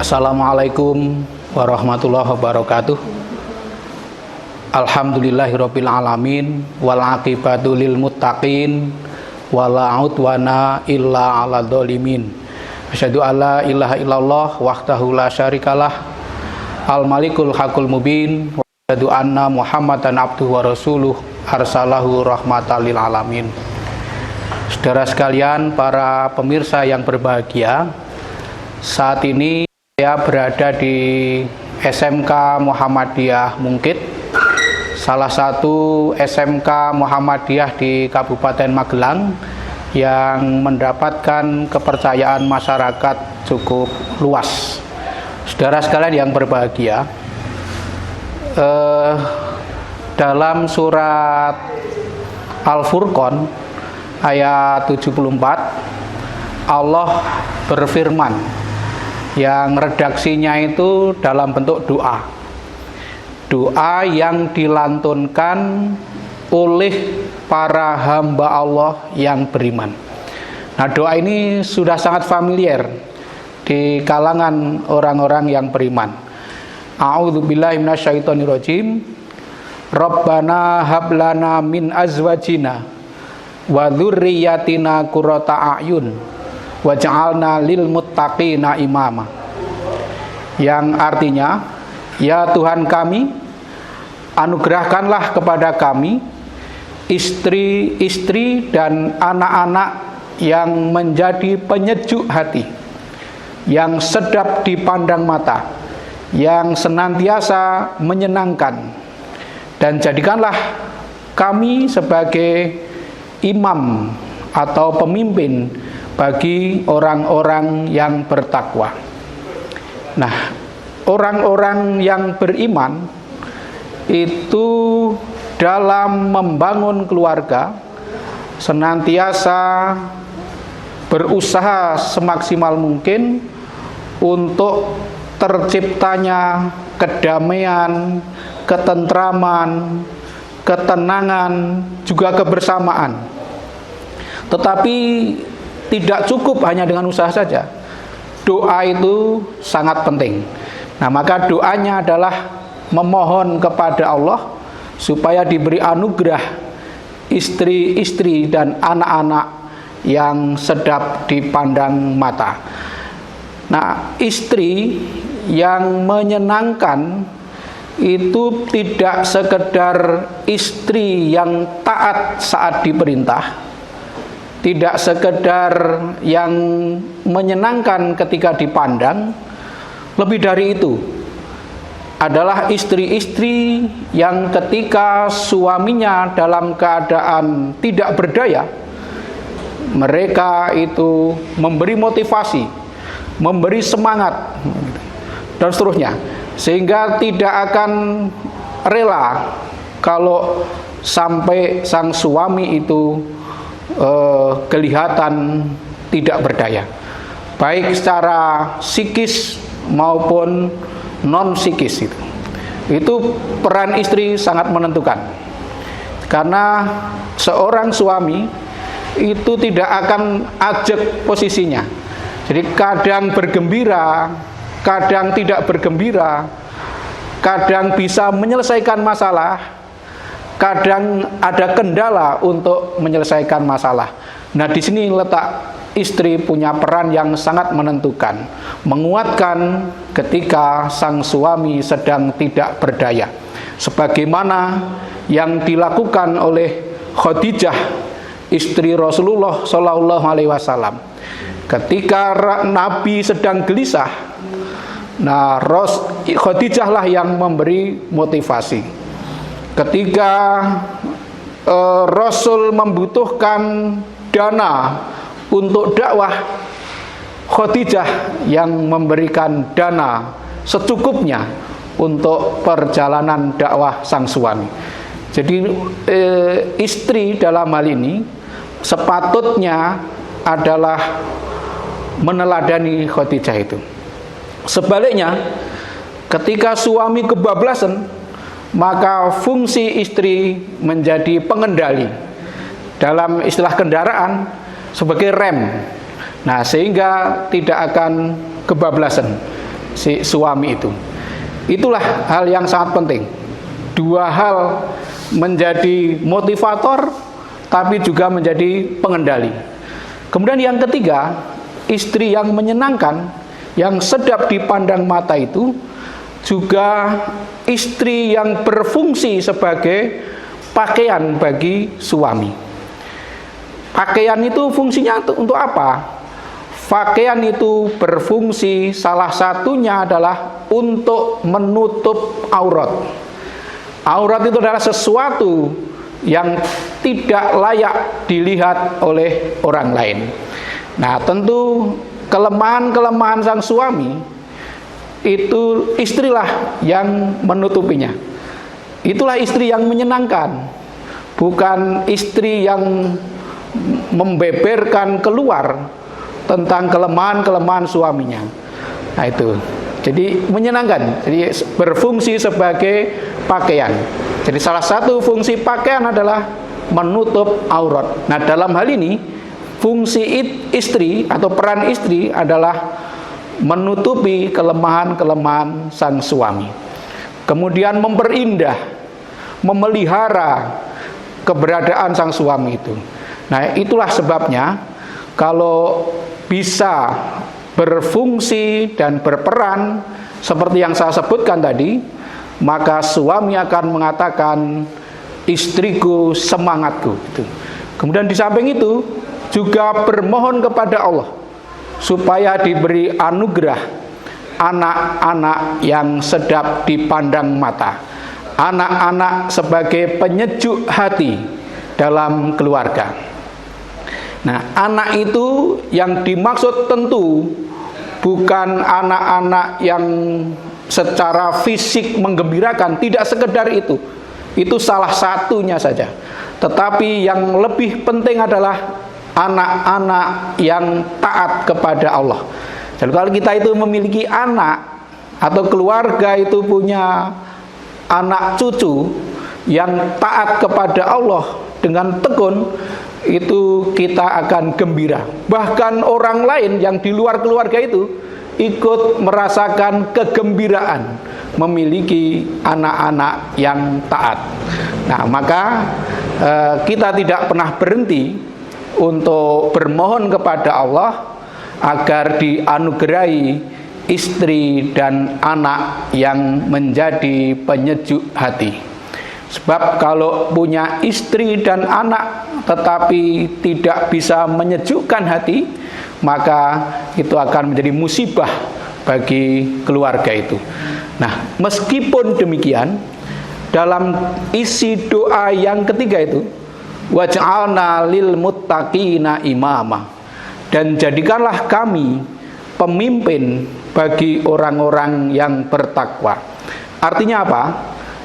Assalamualaikum warahmatullahi wabarakatuh. Alhamdulillahirabbil alamin wal aqibatu lil muttaqin wala udwana illa 'alal dzalimin. Asyhadu alla ilaha illallah wahdahu la syarikalah al malikul haqqul mubin wa asyhadu anna muhammadan abduhu wa rasuluh arsalahu rahmatan lil alamin. Saudara sekalian, para pemirsa yang berbahagia, saat ini saya berada di SMK Muhammadiyah Mungkit, salah satu SMK Muhammadiyah di Kabupaten Magelang yang mendapatkan kepercayaan masyarakat cukup luas. Saudara sekalian yang berbahagia, dalam surat Al-Furqan ayat 74 Allah berfirman, yang redaksinya itu dalam bentuk doa yang dilantunkan oleh para hamba Allah yang beriman. Nah, doa ini sudah sangat familiar di kalangan orang-orang yang beriman. A'udzubillahi minasyaitonirrajim. Rabbana hablana min azwajina wa dzurriyyatina qurrata a'yun waj'alna lil muttaqina imama. Yang artinya, ya Tuhan kami, anugerahkanlah kepada kami istri-istri dan anak-anak yang menjadi penyejuk hati, yang sedap dipandang mata, yang senantiasa menyenangkan, dan jadikanlah kami sebagai imam atau pemimpin bagi orang-orang yang bertakwa. Nah, orang-orang yang beriman itu dalam membangun keluarga senantiasa berusaha semaksimal mungkin untuk terciptanya kedamaian, ketentraman, ketenangan, juga kebersamaan. Tetapi tidak cukup hanya dengan usaha saja. Doa itu sangat penting. Nah, maka doanya adalah memohon kepada Allah supaya diberi anugerah istri-istri dan anak-anak yang sedap dipandang mata. Nah, istri yang menyenangkan itu tidak sekedar istri yang taat saat diperintah, tidak sekedar yang menyenangkan ketika dipandang. Lebih dari itu adalah istri-istri yang ketika suaminya dalam keadaan tidak berdaya, mereka itu memberi motivasi, memberi semangat, dan seterusnya, sehingga tidak akan rela kalau sampai sang suami itu kelihatan tidak berdaya, baik secara psikis maupun non psikis. Itu peran istri sangat menentukan, karena seorang suami itu tidak akan ajak posisinya. Jadi kadang bergembira, kadang tidak bergembira, kadang bisa menyelesaikan masalah, kadang ada kendala untuk menyelesaikan masalah. Nah, di sini letak istri punya peran yang sangat menentukan, menguatkan ketika sang suami sedang tidak berdaya, sebagaimana yang dilakukan oleh Khadijah, istri Rasulullah Shallallahu Alaihi Wasallam. Ketika Nabi sedang gelisah, nah Khadijah lah yang memberi motivasi. Ketika Rasul membutuhkan dana untuk dakwah, Khadijah yang memberikan dana secukupnya untuk perjalanan dakwah sang suami. Jadi istri dalam hal ini sepatutnya adalah meneladani Khadijah itu. Sebaliknya, ketika suami kebablasan, maka fungsi istri menjadi pengendali, dalam istilah kendaraan sebagai rem. Nah, sehingga tidak akan kebablasan. si suami itu. Itulah hal yang sangat penting. Dua hal menjadi motivator tapi juga menjadi pengendali. Kemudian yang ketiga, istri yang menyenangkan, yang sedap dipandang mata itu juga istri yang berfungsi sebagai pakaian bagi suami. Pakaian itu fungsinya untuk apa? Pakaian itu berfungsi salah satunya adalah untuk menutup aurat. Aurat itu adalah sesuatu yang tidak layak dilihat oleh orang lain. Nah, tentu kelemahan-kelemahan sang suami itu istrilah yang menutupinya. Itulah istri yang menyenangkan, bukan istri yang membeberkan keluar tentang kelemahan-kelemahan suaminya. Nah itu, jadi menyenangkan, jadi berfungsi sebagai pakaian. Jadi salah satu fungsi pakaian adalah menutup aurat. Nah dalam hal ini, fungsi istri atau peran istri adalah menutupi kelemahan-kelemahan sang suami. Kemudian memperindah, memelihara keberadaan sang suami itu. Nah itulah sebabnya kalau bisa berfungsi dan berperan seperti yang saya sebutkan tadi, maka suami akan mengatakan istriku semangatku gitu. Kemudian di samping itu juga bermohon kepada Allah supaya diberi anugerah anak-anak yang sedap dipandang mata, anak-anak sebagai penyejuk hati dalam keluarga. Nah, anak itu yang dimaksud tentu bukan anak-anak yang secara fisik menggembirakan, tidak sekedar itu. Itu salah satunya saja. Tetapi yang lebih penting adalah anak-anak yang taat kepada Allah. Jadi kalau kita itu memiliki anak atau keluarga itu punya anak cucu yang taat kepada Allah dengan tekun, itu kita akan gembira. Bahkan orang lain yang di luar keluarga itu ikut merasakan kegembiraan memiliki anak-anak yang taat. Nah, maka kita tidak pernah berhenti untuk bermohon kepada Allah agar dianugerahi istri dan anak yang menjadi penyejuk hati. Sebab kalau punya istri dan anak tetapi tidak bisa menyejukkan hati, maka itu akan menjadi musibah bagi keluarga itu. Nah, meskipun demikian, dalam isi doa yang ketiga itu, waj'alna lil muttaqina imama, dan jadikanlah kami pemimpin bagi orang-orang yang bertakwa. Artinya apa?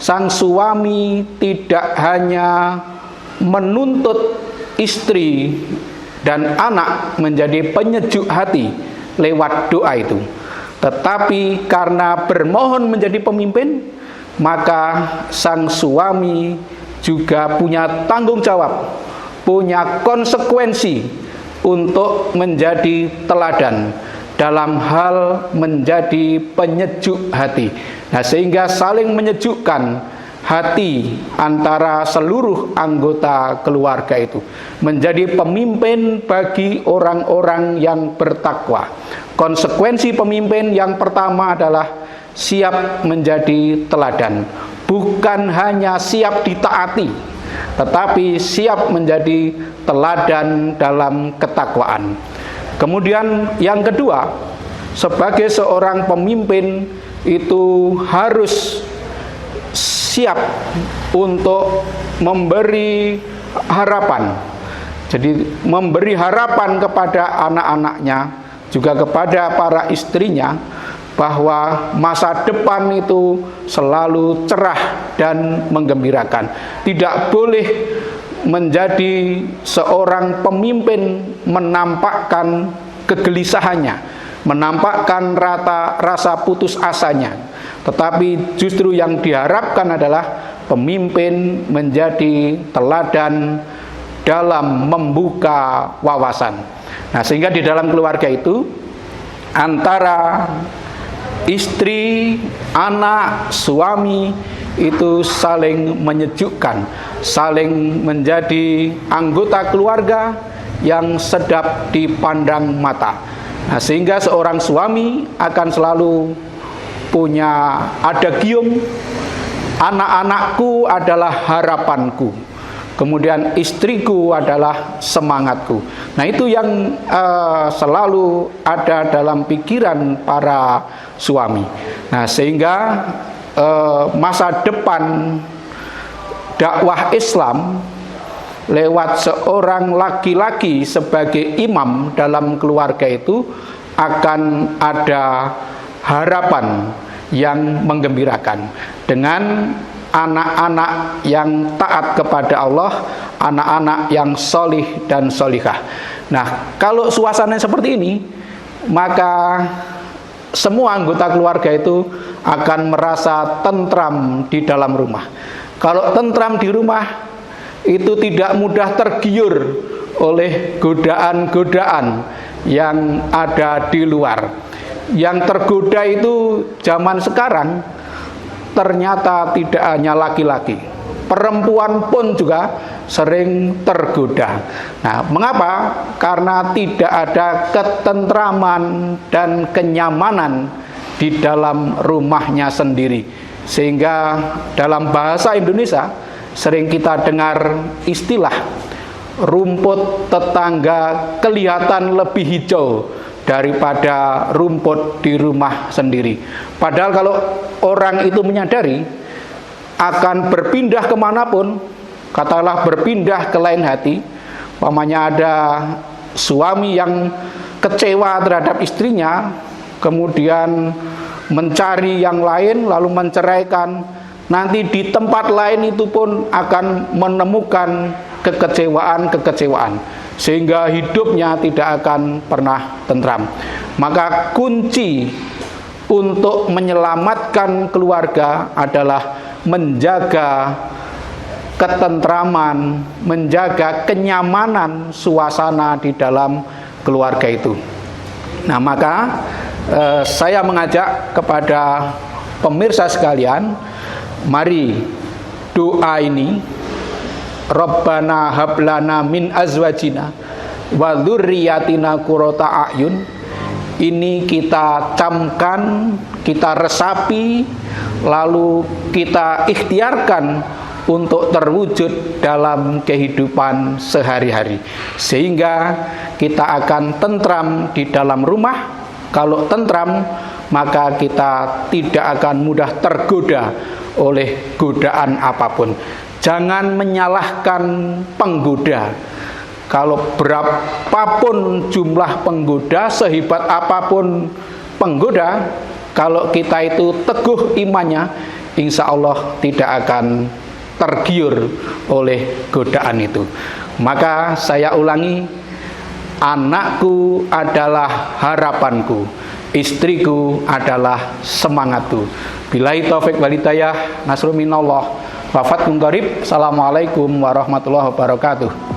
Sang suami tidak hanya menuntut istri dan anak menjadi penyejuk hati lewat doa itu, tetapi karena bermohon menjadi pemimpin, maka sang suami juga punya tanggung jawab, punya konsekuensi untuk menjadi teladan dalam hal menjadi penyejuk hati. Nah, sehingga saling menyejukkan hati antara seluruh anggota keluarga itu, menjadi pemimpin bagi orang-orang yang bertakwa. Konsekuensi pemimpin yang pertama adalah siap menjadi teladan, bukan hanya siap ditaati, tetapi siap menjadi teladan dalam ketakwaan. Kemudian yang kedua, sebagai seorang pemimpin itu harus siap untuk memberi harapan. Jadi memberi harapan kepada anak-anaknya, juga kepada para istrinya, bahwa masa depan itu selalu cerah dan menggembirakan. Tidak boleh menjadi seorang pemimpin menampakkan kegelisahannya, menampakkan rasa putus asanya, tetapi justru yang diharapkan adalah pemimpin menjadi teladan dalam membuka wawasan. Nah, sehingga di dalam keluarga itu antara istri, anak, suami itu saling menyejukkan, saling menjadi anggota keluarga yang sedap dipandang mata. Nah, sehingga seorang suami akan selalu punya adagium, anak-anakku adalah harapanku, kemudian istriku adalah semangatku. Nah, itu yang selalu ada dalam pikiran para suami. Nah, sehingga masa depan dakwah Islam lewat seorang laki-laki sebagai imam dalam keluarga itu akan ada harapan yang menggembirakan dengan anak-anak yang taat kepada Allah, anak-anak yang solih dan solihah. Nah, kalau suasana seperti ini, maka semua anggota keluarga itu akan merasa tentram di dalam rumah. Kalau tentram di rumah, itu tidak mudah tergiur oleh godaan-godaan yang ada di luar. Yang tergoda itu zaman sekarang ternyata tidak hanya laki-laki, perempuan pun juga sering tergoda. Nah, mengapa? Karena tidak ada ketentraman dan kenyamanan di dalam rumahnya sendiri. Sehingga dalam bahasa Indonesia sering kita dengar istilah rumput tetangga kelihatan lebih hijau daripada rumput di rumah sendiri. Padahal kalau orang itu menyadari akan berpindah kemanapun, katakanlah berpindah ke lain hati, umpamanya ada suami yang kecewa terhadap istrinya, kemudian mencari yang lain lalu menceraikan, nanti di tempat lain itu pun akan menemukan kekecewaan, sehingga hidupnya tidak akan pernah tentram. Maka kunci untuk menyelamatkan keluarga adalah menjaga ketentraman, menjaga kenyamanan suasana di dalam keluarga itu. Nah, maka saya mengajak kepada pemirsa sekalian, mari doa ini, Rabbana hablana min azwajina wa dzurriyyatina qurrata a'yun, ini kita camkan, kita resapi, lalu kita ikhtiarkan untuk terwujud dalam kehidupan sehari-hari, sehingga kita akan tentram di dalam rumah. Kalau tentram, maka kita tidak akan mudah tergoda oleh godaan apapun. Jangan menyalahkan penggoda. Kalau berapapun jumlah penggoda, sehebat apapun penggoda, kalau kita itu teguh imannya, insya Allah tidak akan tergiur oleh godaan itu. Maka saya ulangi, anakku adalah harapanku, istriku adalah semangatku. Billahi taufik wal hidayah, nasrun minallah, wafat qarib. Assalamualaikum warahmatullahi wabarakatuh.